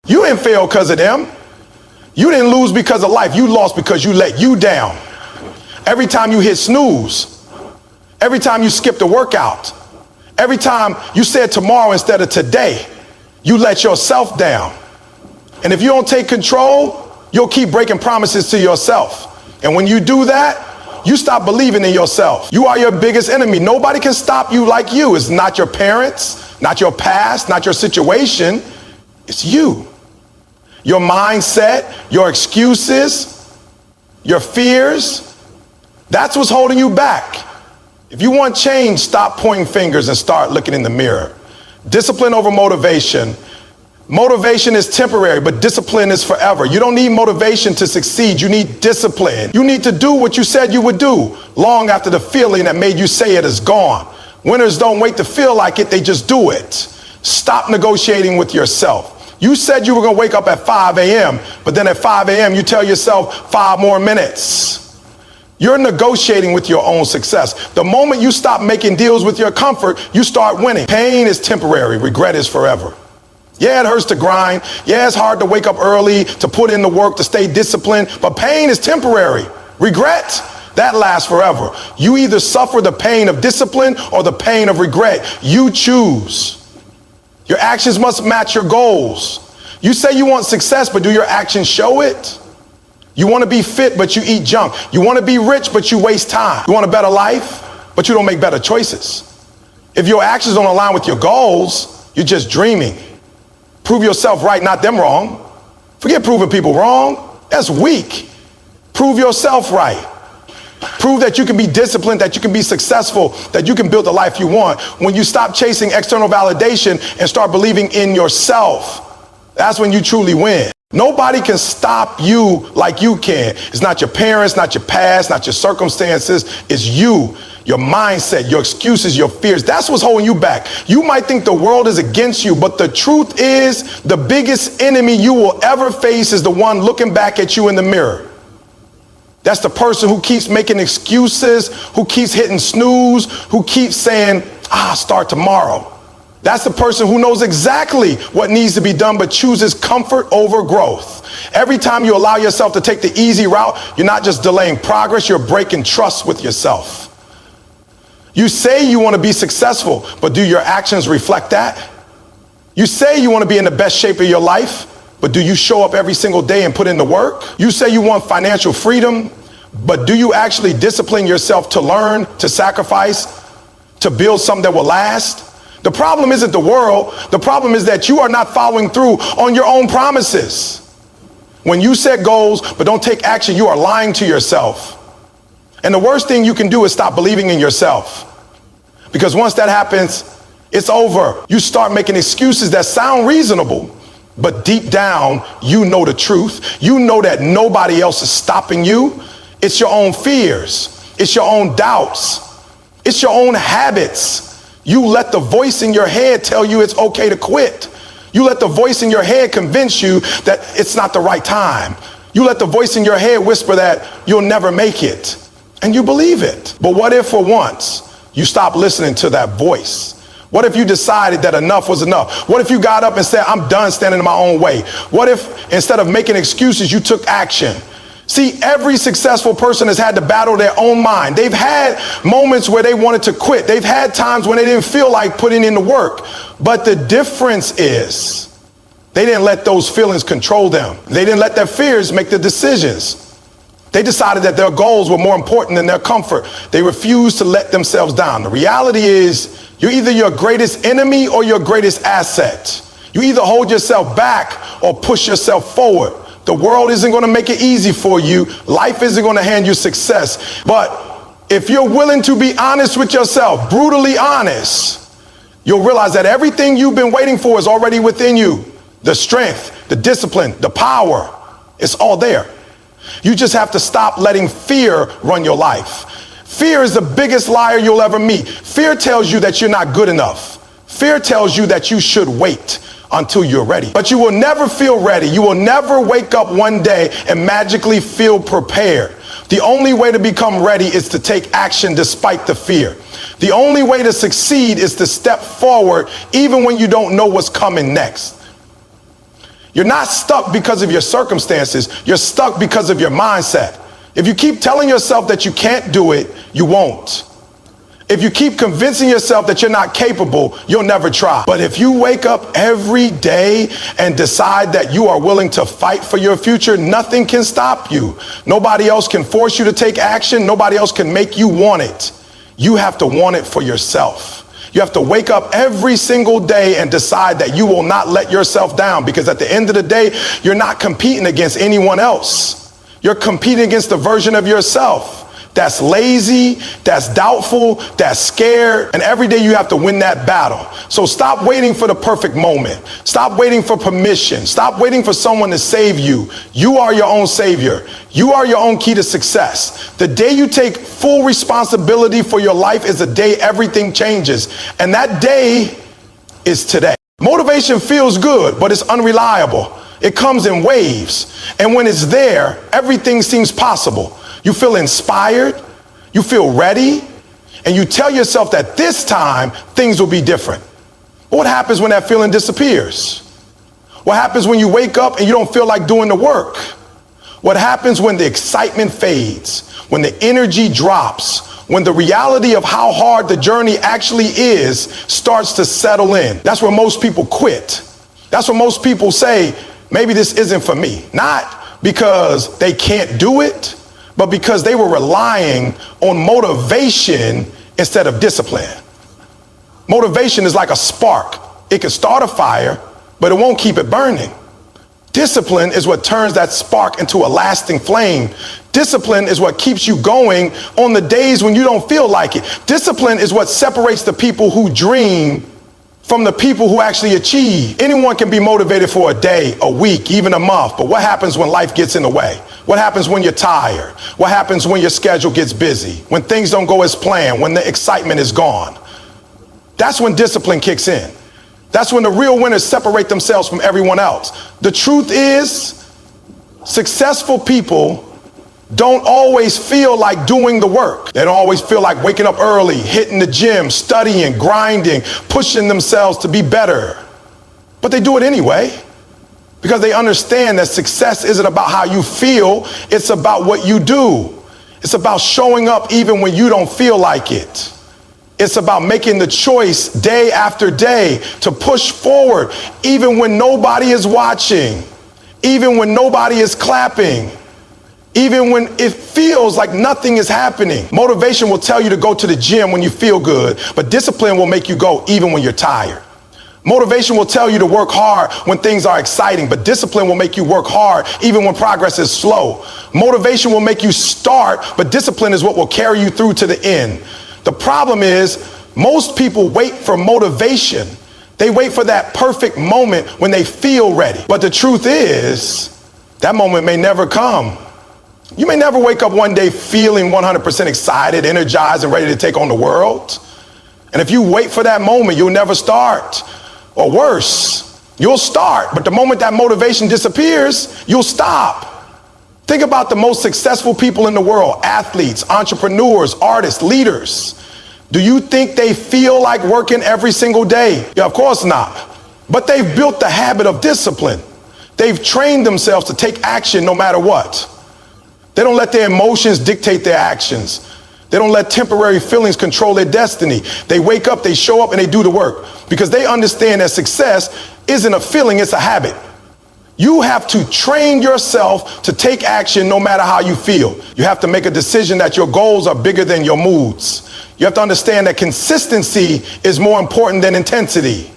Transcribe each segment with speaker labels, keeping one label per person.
Speaker 1: You didn't fail because of them. You didn't lose because of life. You lost because you let you down. Every time you hit snooze, every time you skipped a workout, every time you said tomorrow instead of today, you let yourself down. And if you don't take control, you'll keep breaking promises to yourself. And when you do that, you stop believing in yourself. You are your biggest enemy. Nobody can stop you like you. It's not your parents, not your past, not your situation. It's you. Your mindset, your excuses, your fears. That's what's holding you back. If you want change, stop pointing fingers and start looking in the mirror. Discipline over motivation. Motivation is temporary, but discipline is forever. You don't need motivation to succeed. You need discipline. You need to do what you said you would do long after the feeling that made you say it is gone. Winners don't wait to feel like it, they just do it. Stop negotiating with yourself. You said you were going to wake up at 5 a.m., but then at 5 a.m. you tell yourself 5 more minutes. You're negotiating with your own success. The moment you stop making deals with your comfort, you start winning. Pain is temporary, regret is forever. Yeah, it hurts to grind. Yeah, it's hard to wake up early, to put in the work, to stay disciplined, but pain is temporary. Regret, that lasts forever. You either suffer the pain of discipline or the pain of regret. You choose. Your actions must match your goals. You say you want success, but do your actions show it? You want to be fit, but you eat junk. You want to be rich, but you waste time. You want a better life, but you don't make better choices. If your actions don't align with your goals, you're just dreaming. Prove yourself right, not them wrong. Forget proving people wrong. That's weak. Prove yourself right. Prove that you can be disciplined, that you can be successful, that you can build the life you want. When you stop chasing external validation and start believing in yourself, that's when you truly win. Nobody can stop you like you can. It's not your parents, not your past, not your circumstances. It's you, your mindset, your excuses, your fears. That's what's holding you back. You might think the world is against you, but the truth is the biggest enemy you will ever face is the one looking back at you in the mirror. That's the person who keeps making excuses, who keeps hitting snooze, who keeps saying, start tomorrow. That's the person who knows exactly what needs to be done, but chooses comfort over growth. Every time you allow yourself to take the easy route, you're not just delaying progress, you're breaking trust with yourself. You say you want to be successful, but do your actions reflect that? You say you want to be in the best shape of your life, but do you show up every single day and put in the work? You say you want financial freedom, but do you actually discipline yourself to learn, to sacrifice, to build something that will last? The problem isn't the world. The problem is that you are not following through on your own promises. When you set goals but don't take action, you are lying to yourself. And the worst thing you can do is stop believing in yourself. Because once that happens, it's over. You start making excuses that sound reasonable, but deep down, you know the truth. You know that nobody else is stopping you. It's your own fears. It's your own doubts. It's your own habits. You let the voice in your head tell you it's okay to quit. You let the voice in your head convince you that it's not the right time. You let the voice in your head whisper that you'll never make it. And you believe it. But what if for once you stop listening to that voice? What if you decided that enough was enough? What if you got up and said, I'm done standing in my own way? What if instead of making excuses, you took action? See, every successful person has had to battle their own mind. They've had moments where they wanted to quit. They've had times when they didn't feel like putting in the work. But the difference is they didn't let those feelings control them. They didn't let their fears make the decisions. They decided that their goals were more important than their comfort. They refused to let themselves down. The reality is you're either your greatest enemy or your greatest asset. You either hold yourself back or push yourself forward. The world isn't going to make it easy for you. Life isn't going to hand you success. But if you're willing to be honest with yourself, brutally honest, you'll realize that everything you've been waiting for is already within you. The strength, the discipline, the power, it's all there. You just have to stop letting fear run your life. Fear is the biggest liar you'll ever meet. Fear tells you that you're not good enough. Fear tells you that you should wait until you're ready. But you will never feel ready. You will never wake up one day and magically feel prepared. The only way to become ready is to take action despite the fear. The only way to succeed is to step forward even when you don't know what's coming next. You're not stuck because of your circumstances. You're stuck because of your mindset. If you keep telling yourself that you can't do it, you won't. If you keep convincing yourself that you're not capable, you'll never try. But if you wake up every day and decide that you are willing to fight for your future, nothing can stop you. Nobody else can force you to take action. Nobody else can make you want it. You have to want it for yourself. You have to wake up every single day and decide that you will not let yourself down, because at the end of the day, you're not competing against anyone else. You're competing against the version of yourself that's lazy, that's doubtful, that's scared, and every day you have to win that battle. So stop waiting for the perfect moment. Stop waiting for permission. Stop waiting for someone to save you. You are your own savior. You are your own key to success. The day you take full responsibility for your life is the day everything changes. And that day is today. Motivation feels good, but it's unreliable. It comes in waves. And when it's there, everything seems possible. You feel inspired, you feel ready, and you tell yourself that this time things will be different. But what happens when that feeling disappears? What happens when you wake up and you don't feel like doing the work? What happens when the excitement fades, when the energy drops, when the reality of how hard the journey actually is starts to settle in? That's where most people quit. That's where most people say, maybe this isn't for me. Not because they can't do it, but because they were relying on motivation instead of discipline. Motivation is like a spark. It can start a fire, but it won't keep it burning. Discipline is what turns that spark into a lasting flame. Discipline is what keeps you going on the days when you don't feel like it. Discipline is what separates the people who dream from the people who actually achieve. Anyone can be motivated for a day, a week, even a month, but what happens when life gets in the way? What happens when you're tired? What happens when your schedule gets busy? When things don't go as planned? When the excitement is gone? That's when discipline kicks in. That's when the real winners separate themselves from everyone else. The truth is, successful people don't always feel like doing the work. They don't always feel like waking up early, hitting the gym, studying, grinding, pushing themselves to be better. But they do it anyway, because they understand that success isn't about how you feel, it's about what you do. It's about showing up even when you don't feel like it. It's about making the choice day after day to push forward, even when nobody is watching, even when nobody is clapping, even when it feels like nothing is happening. Motivation will tell you to go to the gym when you feel good, but discipline will make you go even when you're tired. Motivation will tell you to work hard when things are exciting, but discipline will make you work hard even when progress is slow. Motivation will make you start, but discipline is what will carry you through to the end. The problem is, most people wait for motivation. They wait for that perfect moment when they feel ready. But the truth is, that moment may never come. You may never wake up one day feeling 100% excited, energized, and ready to take on the world. And if you wait for that moment, you'll never start. Or worse, you'll start, but the moment that motivation disappears, you'll stop. Think about the most successful people in the world: athletes, entrepreneurs, artists, leaders. Do you think they feel like working every single day? Yeah, of course not. But they've built the habit of discipline. They've trained themselves to take action no matter what. They don't let their emotions dictate their actions. They don't let temporary feelings control their destiny. They wake up, they show up, and they do the work, because they understand that success isn't a feeling, it's a habit. You have to train yourself to take action no matter how you feel. You have to make a decision that your goals are bigger than your moods. You have to understand that consistency is more important than intensity.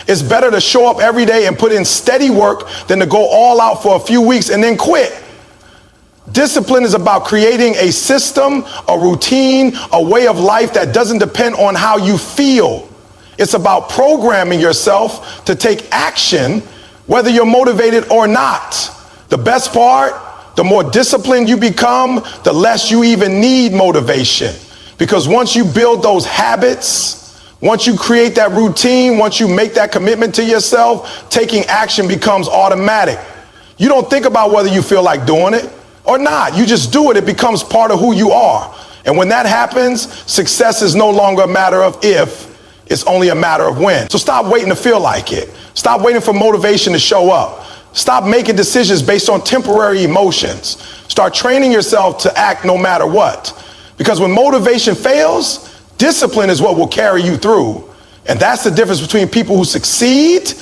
Speaker 1: It's better to show up every day and put in steady work than to go all out for a few weeks and then quit. Discipline is about creating a system, a routine, a way of life that doesn't depend on how you feel. It's about programming yourself to take action whether you're motivated or not. The best part, the more disciplined you become, the less you even need motivation. Because once you build those habits, once you create that routine, once you make that commitment to yourself, taking action becomes automatic. You don't think about whether you feel like doing it or not. You just do it. It becomes part of who you are. And when that happens, success is no longer a matter of if, it's only a matter of when. So stop waiting to feel like it. Stop waiting for motivation to show up. Stop making decisions based on temporary emotions. Start training yourself to act no matter what. Because when motivation fails, discipline is what will carry you through. And that's the difference between people who succeed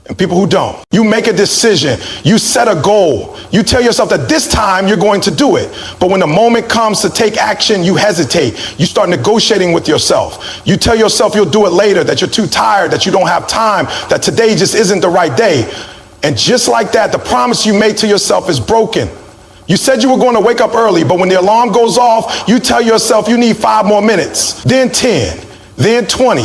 Speaker 1: and people who don't. You make a decision. You set a goal. You tell yourself that this time you're going to do it. But when the moment comes to take action, you hesitate. You start negotiating with yourself. You tell yourself you'll do it later, that you're too tired, that you don't have time, that today just isn't the right day. And just like that, the promise you made to yourself is broken. You said you were going to wake up early, but when the alarm goes off, you tell yourself you need 5 more minutes, then 10, then 20.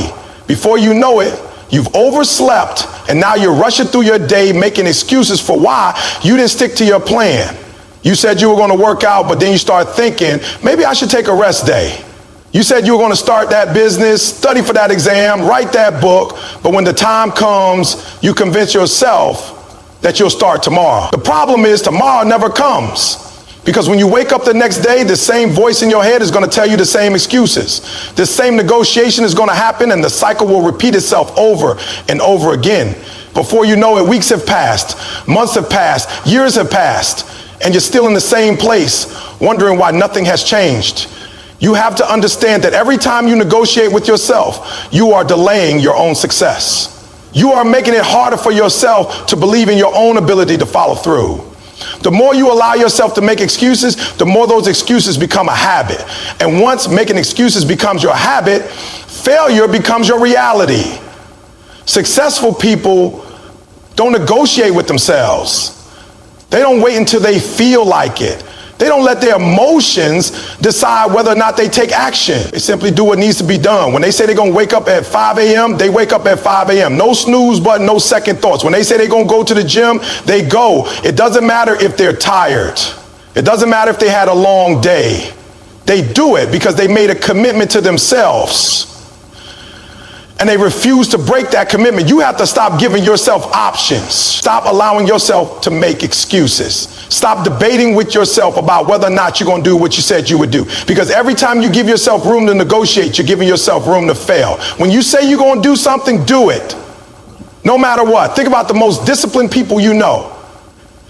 Speaker 1: Before you know it, you've overslept, and now you're rushing through your day making excuses for why you didn't stick to your plan. You said you were going to work out, but then you start thinking, maybe I should take a rest day. You said you were going to start that business, study for that exam, write that book, but when the time comes, you convince yourself that you'll start tomorrow. The problem is tomorrow never comes. Because when you wake up the next day, the same voice in your head is going to tell you the same excuses. The same negotiation is going to happen, and the cycle will repeat itself over and over again. Before you know it, weeks have passed, months have passed, years have passed, and you're still in the same place, wondering why nothing has changed. You have to understand that every time you negotiate with yourself, you are delaying your own success. You are making it harder for yourself to believe in your own ability to follow through. The more you allow yourself to make excuses, the more those excuses become a habit. And once making excuses becomes your habit, failure becomes your reality. Successful people don't negotiate with themselves. They don't wait until they feel like it. They don't let their emotions decide whether or not they take action. They simply do what needs to be done. When they say they're going to wake up at 5 a.m., they wake up at 5 a.m. No snooze button, no second thoughts. When they say they're going to go to the gym, they go. It doesn't matter if they're tired. It doesn't matter if they had a long day. They do it because they made a commitment to themselves. And they refuse to break that commitment. You have to stop giving yourself options. Stop allowing yourself to make excuses. Stop debating with yourself about whether or not you're going to do what you said you would do. Because every time you give yourself room to negotiate, you're giving yourself room to fail. When you say you're going to do something, do it. No matter what. Think about the most disciplined people you know.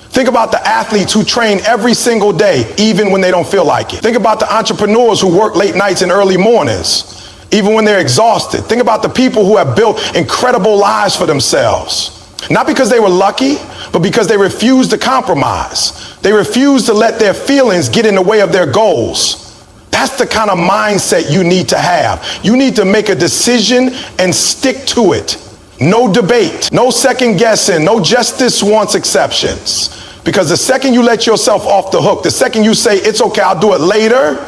Speaker 1: Think about the athletes who train every single day, even when they don't feel like it. Think about the entrepreneurs who work late nights and early mornings, even when they're exhausted. Think about the people who have built incredible lives for themselves. Not because they were lucky, but because they refused to compromise. They refused to let their feelings get in the way of their goals. That's the kind of mindset you need to have. You need to make a decision and stick to it. No debate, no second guessing, no just this once exceptions. Because the second you let yourself off the hook, the second you say, it's okay, I'll do it later,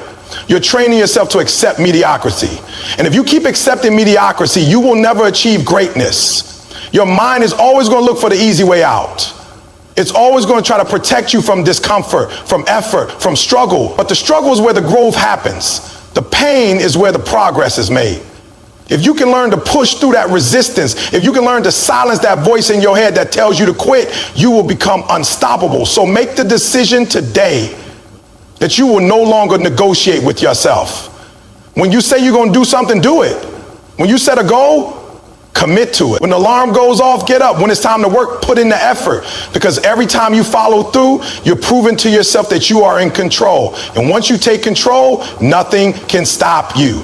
Speaker 1: you're training yourself to accept mediocrity. And if you keep accepting mediocrity, you will never achieve greatness. Your mind is always going to look for the easy way out. It's always going to try to protect you from discomfort, from effort, from struggle. But the struggle is where the growth happens. The pain is where the progress is made. If you can learn to push through that resistance, if you can learn to silence that voice in your head that tells you to quit, you will become unstoppable. So make the decision today that you will no longer negotiate with yourself. When you say you're going to do something, do it. When you set a goal, commit to it. When the alarm goes off, get up. When it's time to work, put in the effort. Because every time you follow through, you're proving to yourself that you are in control. And once you take control, nothing can stop you.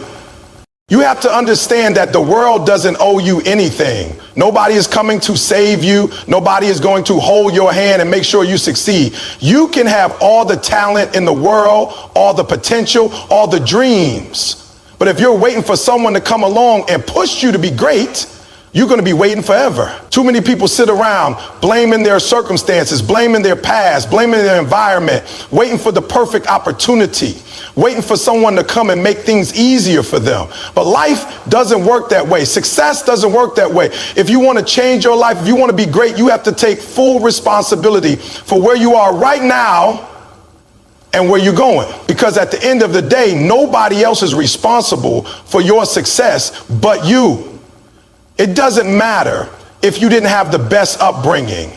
Speaker 1: You have to understand that the world doesn't owe you anything. Nobody is coming to save you. Nobody is going to hold your hand and make sure you succeed. You can have all the talent in the world, all the potential, all the dreams. But if you're waiting for someone to come along and push you to be great, you're going to be waiting forever. Too many people sit around blaming their circumstances, blaming their past, blaming their environment, waiting for the perfect opportunity, waiting for someone to come and make things easier for them. But life doesn't work that way. Success doesn't work that way. If you want to change your life, if you want to be great, you have to take full responsibility for where you are right now and where you're going. Because at the end of the day, nobody else is responsible for your success but you. It doesn't matter if you didn't have the best upbringing.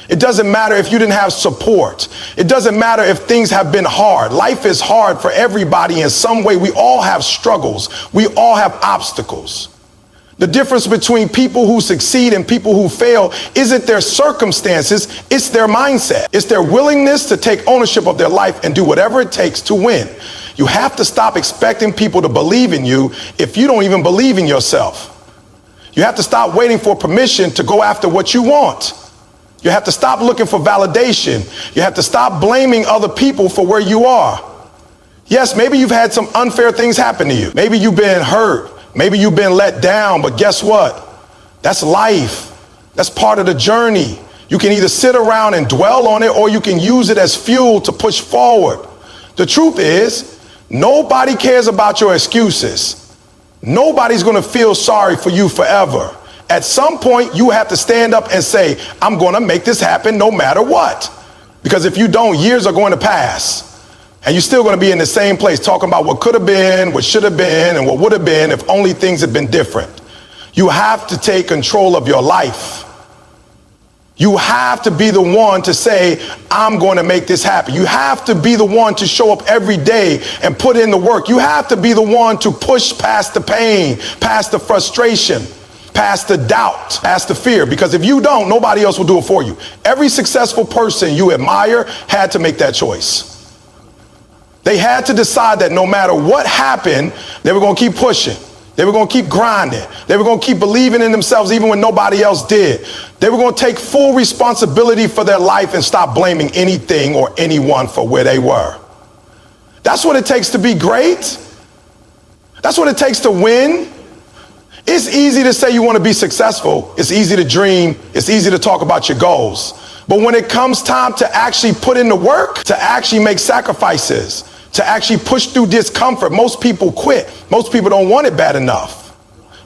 Speaker 1: It doesn't matter if you didn't have support. It doesn't matter if things have been hard. Life is hard for everybody in some way. We all have struggles. We all have obstacles. The difference between people who succeed and people who fail isn't their circumstances, it's their mindset. It's their willingness to take ownership of their life and do whatever it takes to win. You have to stop expecting people to believe in you if you don't even believe in yourself. You have to stop waiting for permission to go after what you want. You have to stop looking for validation. You have to stop blaming other people for where you are. Yes, maybe you've had some unfair things happen to you. Maybe you've been hurt. Maybe you've been let down, but guess what? That's life. That's part of the journey. You can either sit around and dwell on it, or you can use it as fuel to push forward. The truth is, nobody cares about your excuses. Nobody's going to feel sorry for you forever. At some point, you have to stand up and say, I'm going to make this happen no matter what. Because if you don't, years are going to pass. And you're still going to be in the same place talking about what could have been, what should have been, and what would have been if only things had been different. You have to take control of your life. You have to be the one to say, I'm going to make this happen. You have to be the one to show up every day and put in the work. You have to be the one to push past the pain, past the frustration, past the doubt, past the fear. Because if you don't, nobody else will do it for you. Every successful person you admire had to make that choice. They had to decide that no matter what happened, they were going to keep pushing. They were going to keep grinding. They were going to keep believing in themselves even when nobody else did. They were going to take full responsibility for their life and stop blaming anything or anyone for where they were. That's what it takes to be great. That's what it takes to win. It's easy to say you want to be successful. It's easy to dream. It's easy to talk about your goals. But when it comes time to actually put in the work, to actually make sacrifices, to actually push through discomfort, most people quit. Most people don't want it bad enough.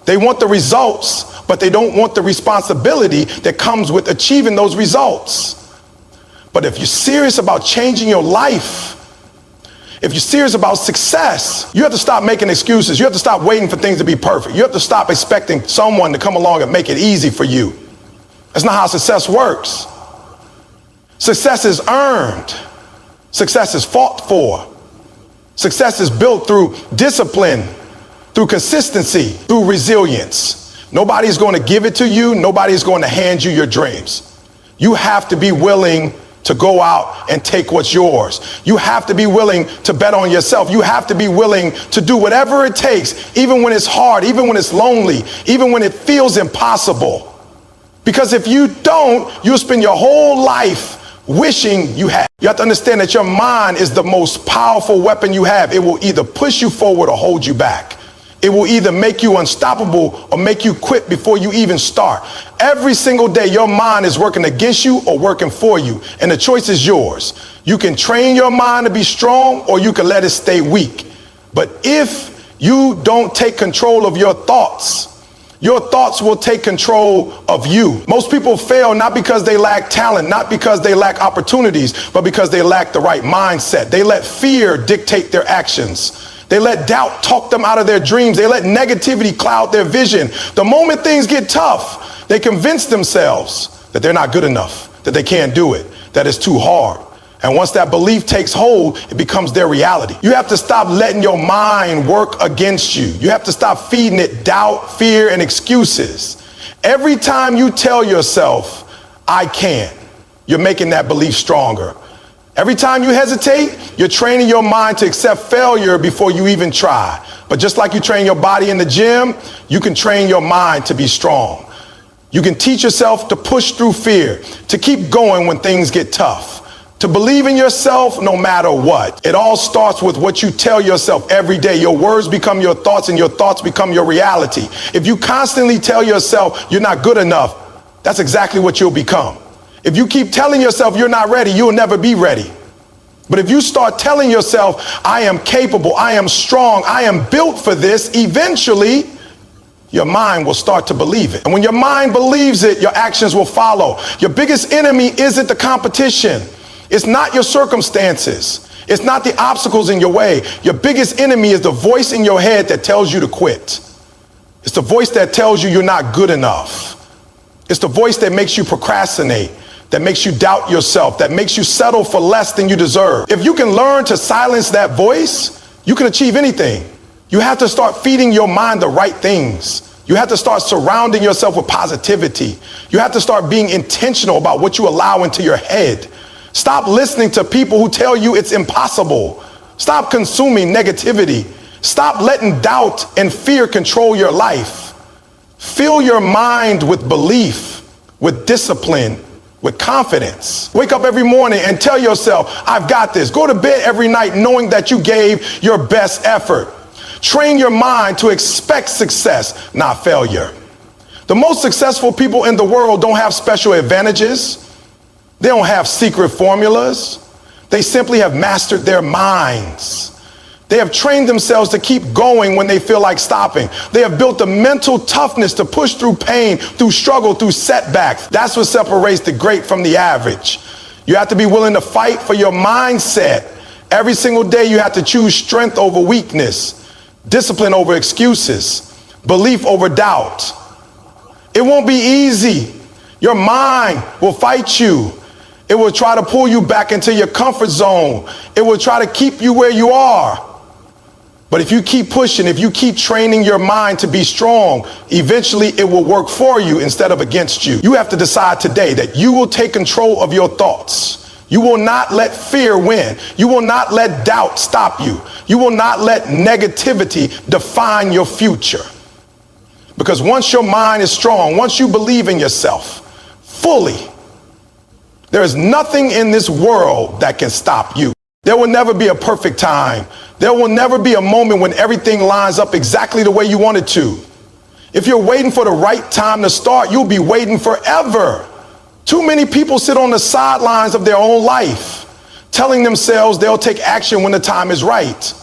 Speaker 1: They want the results, but they don't want the responsibility that comes with achieving those results. But if you're serious about changing your life, if you're serious about success, you have to stop making excuses. You have to stop waiting for things to be perfect. You have to stop expecting someone to come along and make it easy for you. That's not how success works. Success is earned. Success is fought for. Success is built through discipline, through consistency, through resilience. Nobody's going to give it to you. Nobody's going to hand you your dreams. You have to be willing to go out and take what's yours. You have to be willing to bet on yourself. You have to be willing to do whatever it takes, even when it's hard, even when it's lonely, even when it feels impossible. Because if you don't, you'll spend your whole life wishing you had. You have to understand that your mind is the most powerful weapon you have. It will either push you forward or hold you back. It will either make you unstoppable or make you quit before you even start. Every single day, your mind is working against you or working for you, and the choice is yours. You can train your mind to be strong, or you can let it stay weak. But if you don't take control of your thoughts will take control of you. Most people fail not because they lack talent, not because they lack opportunities, but because they lack the right mindset. They let fear dictate their actions. They let doubt talk them out of their dreams. They let negativity cloud their vision. The moment things get tough, they convince themselves that they're not good enough, that they can't do it, that it's too hard. And once that belief takes hold, it becomes their reality. You have to stop letting your mind work against you. You have to stop feeding it doubt, fear, and excuses. Every time you tell yourself, I can, you're making that belief stronger. Every time you hesitate, you're training your mind to accept failure before you even try. But just like you train your body in the gym, you can train your mind to be strong. You can teach yourself to push through fear, to keep going when things get tough, to believe in yourself no matter what. It all starts with what you tell yourself every day. Your words become your thoughts, and your thoughts become your reality. If you constantly tell yourself you're not good enough, that's exactly what you'll become. If you keep telling yourself you're not ready, you'll never be ready. But if you start telling yourself, I am capable, I am strong, I am built for this, eventually your mind will start to believe it. And when your mind believes it, your actions will follow. Your biggest enemy isn't the competition. It's not your circumstances. It's not the obstacles in your way. Your biggest enemy is the voice in your head that tells you to quit. It's the voice that tells you you're not good enough. It's the voice that makes you procrastinate, that makes you doubt yourself, that makes you settle for less than you deserve. If you can learn to silence that voice, you can achieve anything. You have to start feeding your mind the right things, You have to start surrounding yourself with positivity. You have to start being intentional about what you allow into your head. Stop listening to people who tell you it's impossible. Stop consuming negativity. Stop letting doubt and fear control your life. Fill your mind with belief, with discipline, with confidence. Wake up every morning and tell yourself, I've got this. Go to bed every night knowing that you gave your best effort. Train your mind to expect success, not failure. The most successful people in the world don't have special advantages. They don't have secret formulas. They simply have mastered their minds. They have trained themselves to keep going when they feel like stopping. They have built the mental toughness to push through pain, through struggle, through setbacks. That's what separates the great from the average. You have to be willing to fight for your mindset. Every single day you have to choose strength over weakness, discipline over excuses, belief over doubt. It won't be easy. Your mind will fight you. It will try to pull you back into your comfort zone. It will try to keep you where you are. But if you keep pushing, if you keep training your mind to be strong, eventually it will work for you instead of against you. You have to decide today that you will take control of your thoughts. You will not let fear win. You will not let doubt stop you. You will not let negativity define your future. Because once your mind is strong, once you believe in yourself fully, there is nothing in this world that can stop you. There will never be a perfect time. There will never be a moment when everything lines up exactly the way you want it to. If you're waiting for the right time to start, you'll be waiting forever. Too many people sit on the sidelines of their own life, telling themselves they'll take action when the time is right,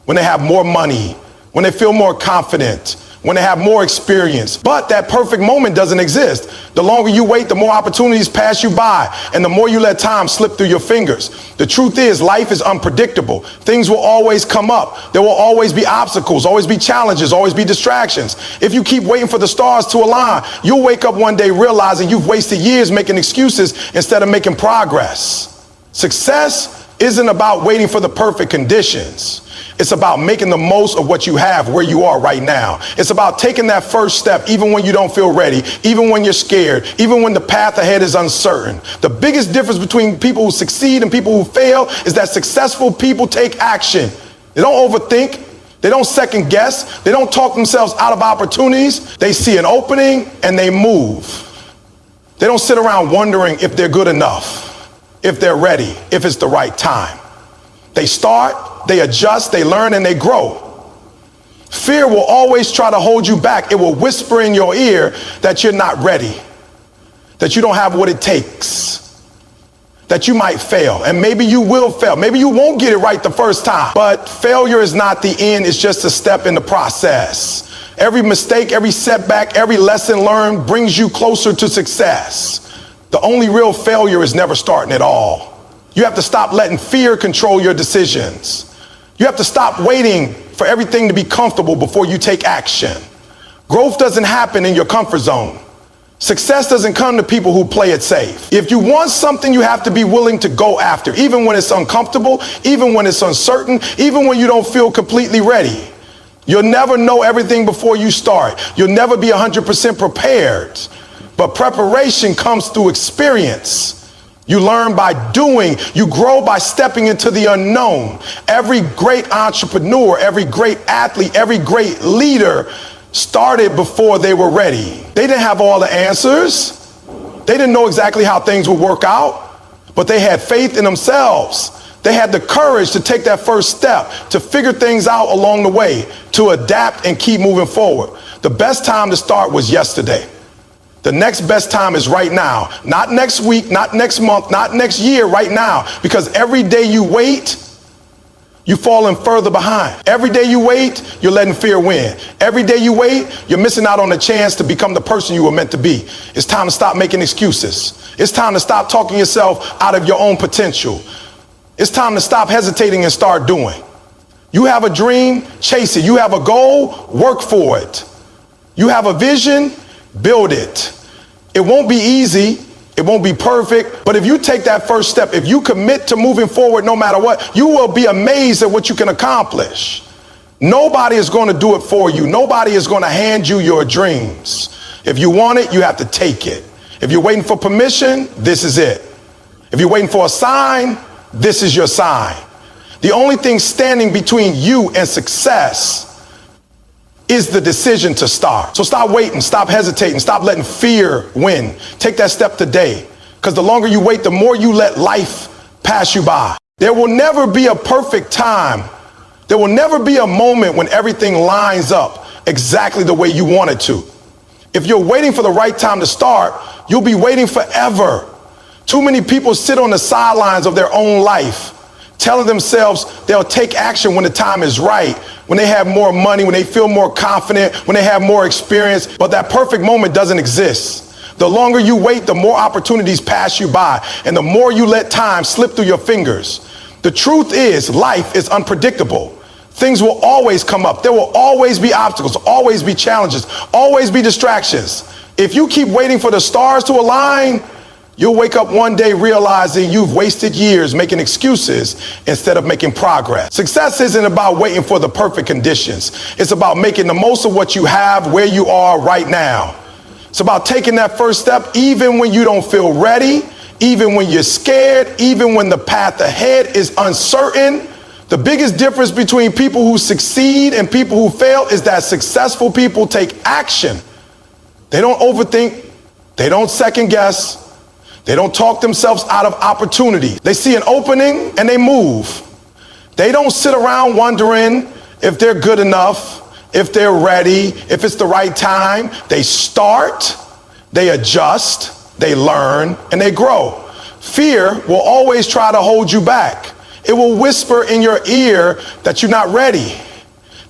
Speaker 1: when they have more money, when they feel more confident, when they have more experience. But that perfect moment doesn't exist. The longer you wait, the more opportunities pass you by, and the more you let time slip through your fingers. The truth is, life is unpredictable. Things will always come up. There will always be obstacles, always be challenges, always be distractions. If you keep waiting for the stars to align, you'll wake up one day realizing you've wasted years making excuses instead of making progress. Success isn't about waiting for the perfect conditions. It's about making the most of what you have where you are right now. It's about taking that first step even when you don't feel ready, even when you're scared, even when the path ahead is uncertain. The biggest difference between people who succeed and people who fail is that successful people take action. They don't overthink. They don't second guess. They don't talk themselves out of opportunities. They see an opening and they move. They don't sit around wondering if they're good enough, if they're ready, if it's the right time. They start, they adjust, they learn, and they grow. Fear will always try to hold you back. It will whisper in your ear that you're not ready, that you don't have what it takes, that you might fail, and maybe you will fail. Maybe you won't get it right the first time, but failure is not the end. It's just a step in the process. Every mistake, every setback, every lesson learned brings you closer to success. The only real failure is never starting at all. You have to stop letting fear control your decisions. You have to stop waiting for everything to be comfortable before you take action. Growth doesn't happen in your comfort zone. Success doesn't come to people who play it safe. If you want something, you have to be willing to go after, even when it's uncomfortable, even when it's uncertain, even when you don't feel completely ready. You'll never know everything before you start. You'll never be 100% prepared. But preparation comes through experience. You learn by doing. You grow by stepping into the unknown. Every great entrepreneur, every great athlete, every great leader started before they were ready. They didn't have all the answers. They didn't know exactly how things would work out, but they had faith in themselves. They had the courage to take that first step, to figure things out along the way, to adapt and keep moving forward. The best time to start was yesterday. The next best time is right now. Not next week, not next month, not next year, right now. Because every day you wait, you're falling further behind. Every day you wait, you're letting fear win. Every day you wait, you're missing out on the chance to become the person you were meant to be. It's time to stop making excuses. It's time to stop talking yourself out of your own potential. It's time to stop hesitating and start doing. You have a dream, chase it. You have a goal, work for it. You have a vision, build it. It won't be easy. It won't be perfect. But if you take that first step, if you commit to moving forward no matter what, you will be amazed at what you can accomplish. Nobody is going to do it for you. Nobody is going to hand you your dreams. If you want it, you have to take it. If you're waiting for permission, this is it. If you're waiting for a sign, this is your sign. The only thing standing between you and success is the decision to start. So stop waiting, stop hesitating, stop letting fear win. Take that step today, because the longer you wait, the more you let life pass you by. There will never be a perfect time. There will never be a moment when everything lines up exactly the way you want it to. If you're waiting for the right time to start, you'll be waiting forever. Too many people sit on the sidelines of their own life, telling themselves they'll take action when the time is right, when they have more money, when they feel more confident, when they have more experience. But that perfect moment doesn't exist. The longer you wait, the more opportunities pass you by, and the more you let time slip through your fingers. The truth is, life is unpredictable. Things will always come up. There will always be obstacles, always be challenges, always be distractions. If you keep waiting for the stars to align, you'll wake up one day realizing you've wasted years making excuses instead of making progress. Success isn't about waiting for the perfect conditions. It's about making the most of what you have where you are right now. It's about taking that first step even when you don't feel ready, even when you're scared, even when the path ahead is uncertain. The biggest difference between people who succeed and people who fail is that successful people take action. They don't overthink. They don't second guess. They don't talk themselves out of opportunity. They see an opening and they move. They don't sit around wondering if they're good enough, if they're ready, if it's the right time. They start, they adjust, they learn, and they grow. Fear will always try to hold you back. It will whisper in your ear that you're not ready,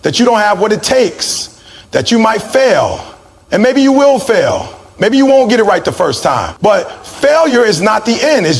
Speaker 1: that you don't have what it takes, that you might fail, and maybe you will fail. Maybe you won't get it right the first time. But failure is not the end. It's just